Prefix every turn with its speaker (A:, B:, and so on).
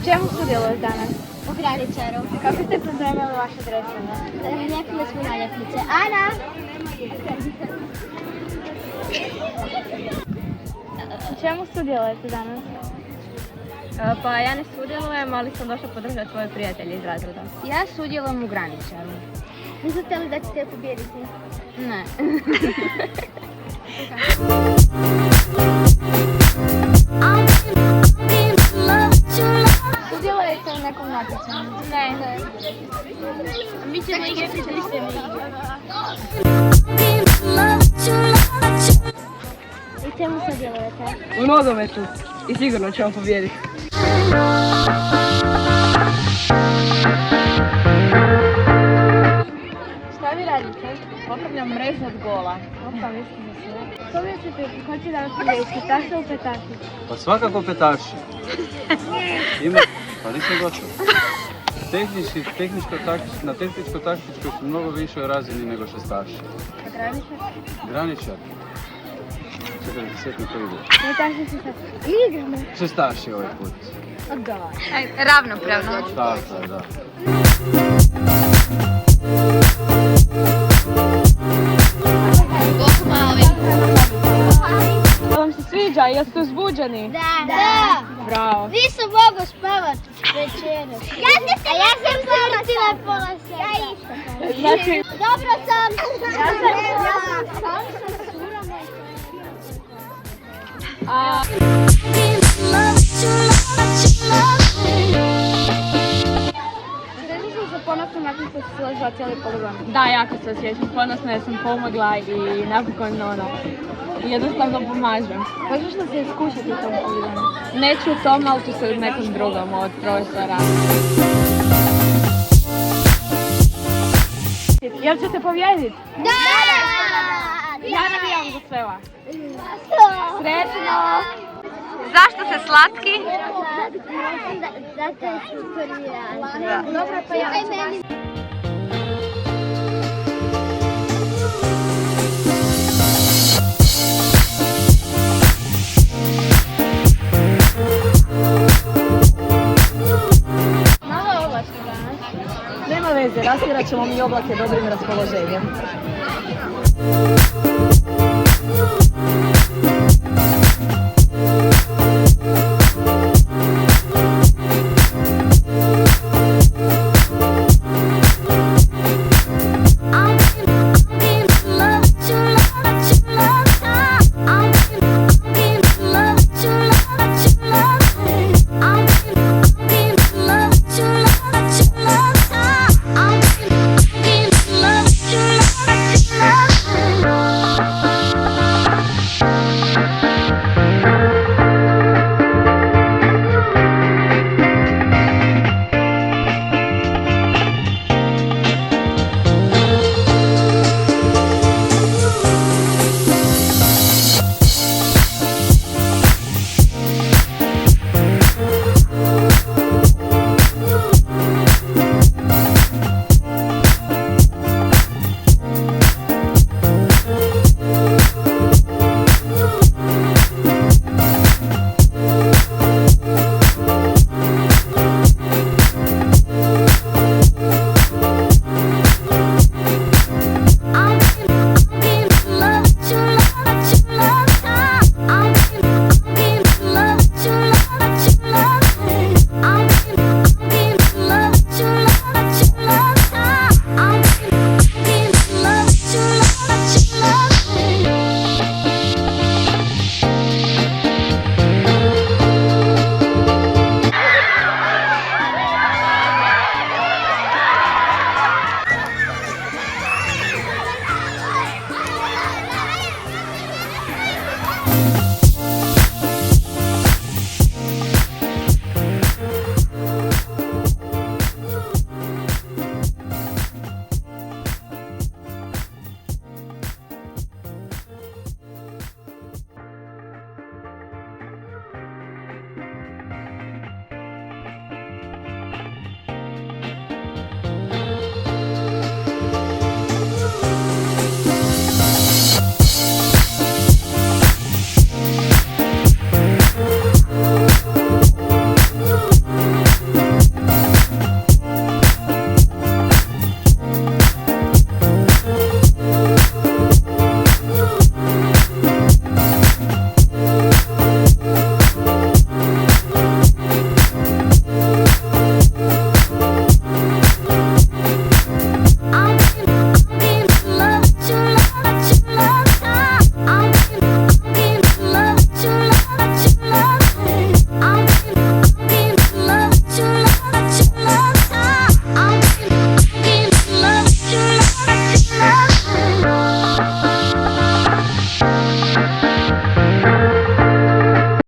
A: U čemu sudjeluješ danas?
B: U graničaru.
A: Kako ste pripremili vaše dresove?
B: Lijepili smo naljepnice. Ana!
A: U čemu sudjelujete danas?
C: Pa ja ne sudjelujem, ali sam došla podržati svoje prijatelje iz razreda.
A: Ja sudjelujem u graničaru.
B: Mislite li da ćete pobijediti?
A: Ne. Sudjelujete u nekom natjecanju?
B: Ne. Mi ćemo igrati što niste mi U čemu sudjelujete?
C: U nogometu i sigurno ćemo pobijediti.
A: Šta vi radite?
C: Popravljam mrežu od gola.
A: Opa, mislim da se. Što mislite, ko će danas pobijediti? Petaši ili petaši?
D: Pa svakako petaši. Ima, pa nisam gotovo. Na tehničko-taktičkoj su mnogo više razini nego šestaši.
A: A graničar?
D: Graničar. Čekaj da se sjetno to ide.
A: Petaši su sad. Igramo.
D: Šestaši ovaj put.
A: Da.
C: Ravnopravno.
D: Tako, da.
A: Vam se sviđa? Jeste uzbuđeni?
B: Da.
A: Bravo.
B: Nisam mogao spavat večeras. A ja sam zavrtila pola sata. Ja isto.
A: Znači,
B: Dobro sam.
A: osjećam se ponosno nakon što se složila cijeli poligon.
C: Da, jako se osjećam ponosna jer sam pomogla i napokon jednostavno pomažem.
A: Možeš li se iskušati u tom poligonu?
C: Neću u tom, ali ću se u nekom drugom od profesora.
A: Jel ćete pobijediti?
B: Da.
A: Ja navijam za sve vas. Srećno!
C: Zašto se slatki?
B: Zato je su prvi raz. Dobro, pa ja ću vas.
A: Malo oblačno danas.
C: Nema veze, rastirat ćemo mi oblake dobrim raspoloženjem.